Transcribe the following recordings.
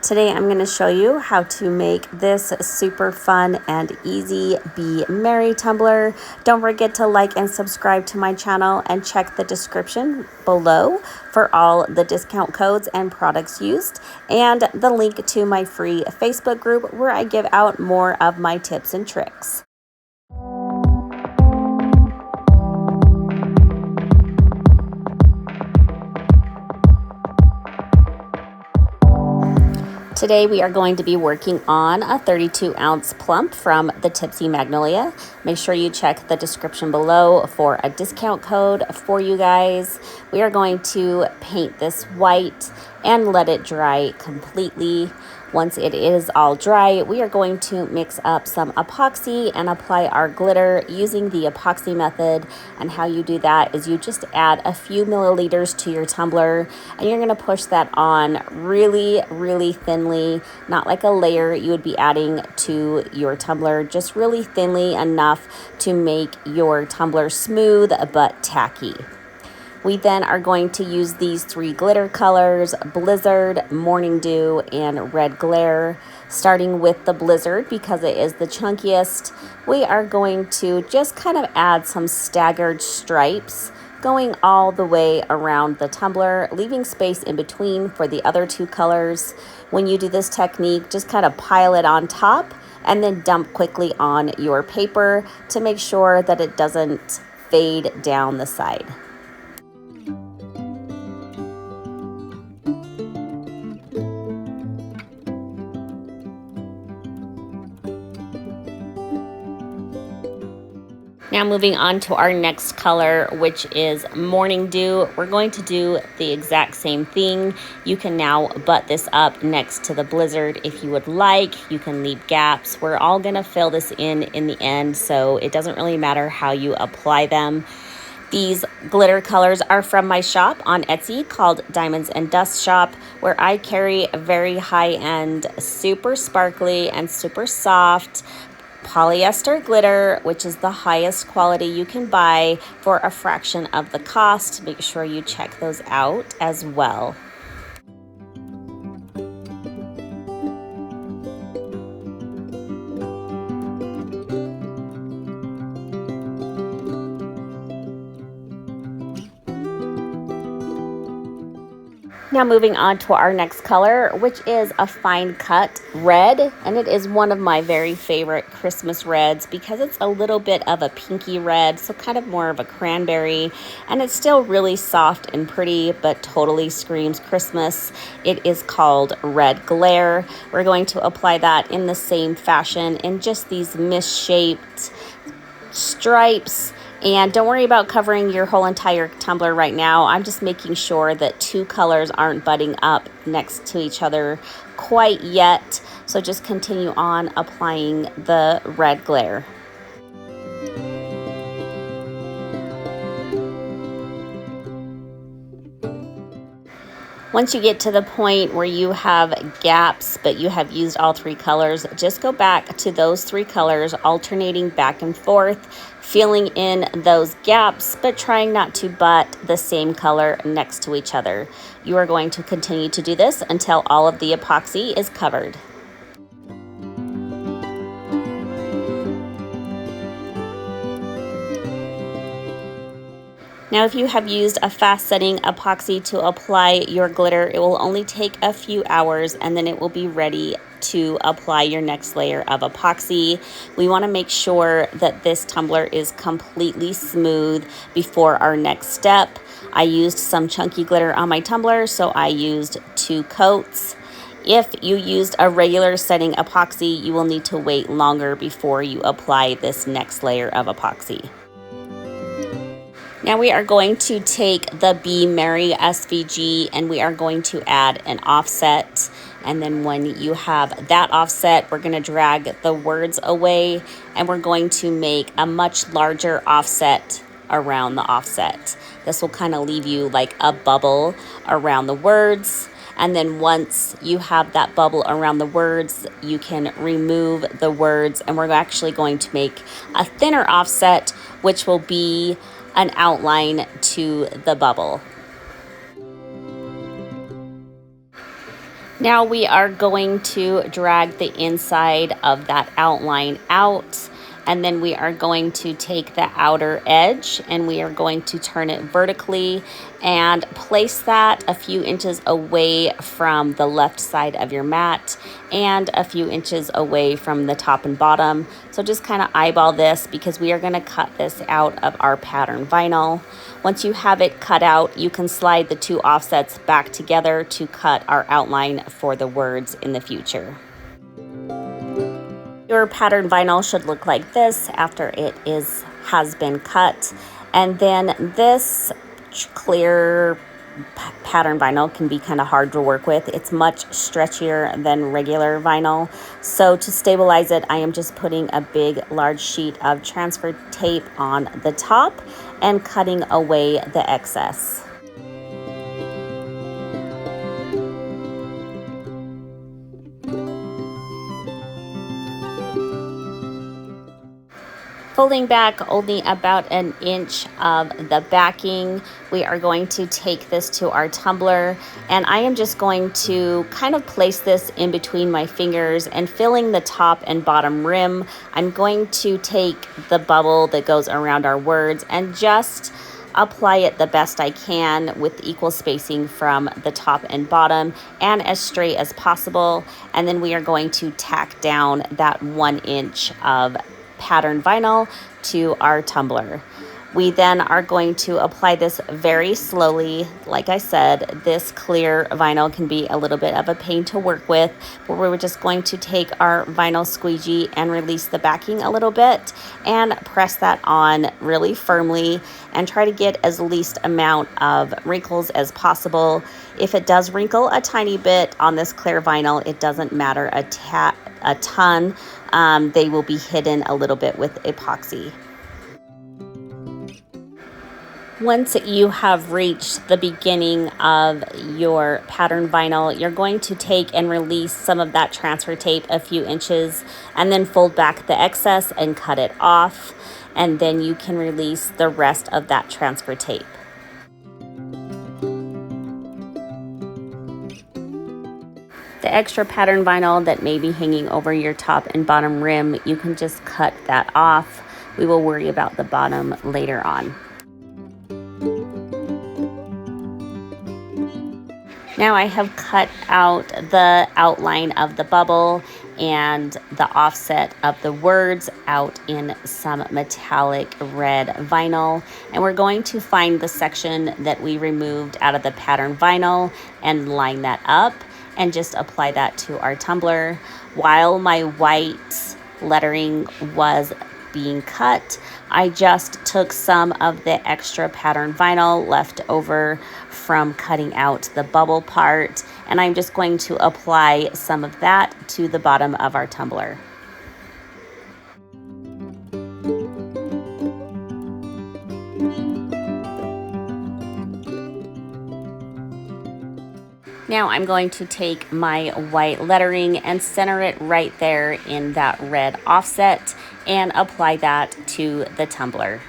Today I'm going to show you how to make this super fun and easy Be Merry tumbler. Don't forget to like and subscribe to my channel and check the description below for all the discount codes and products used and the link to my free Facebook group where I give out more of my tips and tricks. Today we are going to be working on a 32-ounce plump from the Tipsy Magnolia. Make sure you check the description below for a discount code for you guys. We are going to paint this white and let it dry completely. Once it is all dry, we are going to mix up some epoxy and apply our glitter using the epoxy method. And how you do that is you just add a few milliliters to your tumbler and you're going to push that on really thinly, not like a layer you would be adding to your tumbler, just really thinly enough to make your tumbler smooth but tacky. We then are going to use these three glitter colors, Blizzard, Morning Dew, and Red Glare. Starting with the Blizzard because it is the chunkiest, we are going to just kind of add some staggered stripes going all the way around the tumbler, leaving space in between for the other two colors. When you do this technique, just kind of pile it on top and then dump quickly on your paper to make sure that it doesn't fade down the side. Now moving on to our next color, which is Morning Dew. We're going to do the exact same thing. You can now butt this up next to the Blizzard if you would like. You can leave gaps. We're all gonna fill this in the end, so it doesn't really matter how you apply them. These glitter colors are from my shop on Etsy called Diamonds and Dust Shop, where I carry a very high-end, super sparkly and super soft polyester glitter, which is the highest quality you can buy for a fraction of the cost. Make sure you check those out as well. Now moving on to our next color, which is a fine cut red, and it is one of my very favorite Christmas reds because it's a little bit of a pinky red, so kind of more of a cranberry, and it's still really soft and pretty, but totally screams Christmas. It is called Red Glare. We're going to apply that in the same fashion in just these misshaped stripes. And don't worry about covering your whole entire tumbler right now. I'm just making sure that two colors aren't butting up next to each other quite yet. So just continue on applying the Red Glare. Once you get to the point where you have gaps, but you have used all three colors, just go back to those three colors, alternating back and forth, filling in those gaps, but trying not to butt the same color next to each other. You are going to continue to do this until all of the epoxy is covered. Now, if you have used a fast setting epoxy to apply your glitter, it will only take a few hours and then it will be ready to apply your next layer of epoxy. We want to make sure that this tumbler is completely smooth before our next step. I used some chunky glitter on my tumbler, so I used 2 coats. If you used a regular setting epoxy, you will need to wait longer before you apply this next layer of epoxy. Now we are going to take the Be Merry SVG and we are going to add an offset. And then when you have that offset, we're going to drag the words away and we're going to make a much larger offset around the offset. This will kind of leave you like a bubble around the words. And then once you have that bubble around the words, you can remove the words and we're actually going to make a thinner offset, which will be an outline to the bubble. Now we are going to drag the inside of that outline out, and then we are going to take the outer edge and we are going to turn it vertically and place that a few inches away from the left side of your mat and a few inches away from the top and bottom. So just kind of eyeball this because we are going to cut this out of our pattern vinyl. Once you have it cut out, you can slide the two offsets back together to cut our outline for the words in the future. Your pattern vinyl should look like this after it has been cut. And then this clear pattern vinyl can be kind of hard to work with. It's much stretchier than regular vinyl. So to stabilize it, I am just putting a big, large sheet of transfer tape on the top and cutting away the excess. Folding back only about an inch of the backing, we are going to take this to our tumbler, and I am just going to kind of place this in between my fingers and filling the top and bottom rim. I'm going to take the bubble that goes around our words and just apply it the best I can with equal spacing from the top and bottom and as straight as possible. And then we are going to tack down that 1 inch of pattern vinyl to our tumbler. We then are going to apply this very slowly. Like I said, this clear vinyl can be a little bit of a pain to work with, but we're just going to take our vinyl squeegee and release the backing a little bit and press that on really firmly and try to get as least amount of wrinkles as possible. If it does wrinkle a tiny bit on this clear vinyl, it doesn't matter a ton. They will be hidden a little bit with epoxy. Once you have reached the beginning of your pattern vinyl, you're going to take and release some of that transfer tape a few inches and then fold back the excess and cut it off. And then you can release the rest of that transfer tape. The extra pattern vinyl that may be hanging over your top and bottom rim, you can just cut that off. We will worry about the bottom later on. Now I have cut out the outline of the bubble and the offset of the words out in some metallic red vinyl. And we're going to find the section that we removed out of the pattern vinyl and line that up and just apply that to our tumbler. While my white lettering was being cut, I just took some of the extra pattern vinyl left over from cutting out the bubble part, and I'm just going to apply some of that to the bottom of our tumbler. Now I'm going to take my white lettering and center it right there in that red offset and apply that to the tumbler.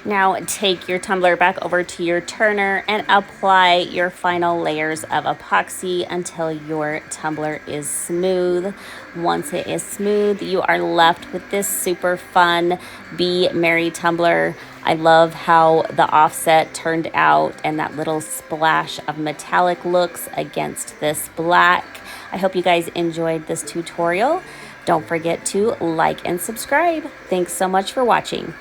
Now take your tumbler back over to your turner and apply your final layers of epoxy until your tumbler is smooth. Once it is smooth, you are left with this super fun Be Merry tumbler. I love how the offset turned out and that little splash of metallic looks against this black. I hope you guys enjoyed this tutorial. Don't forget to like and subscribe. Thanks so much for watching.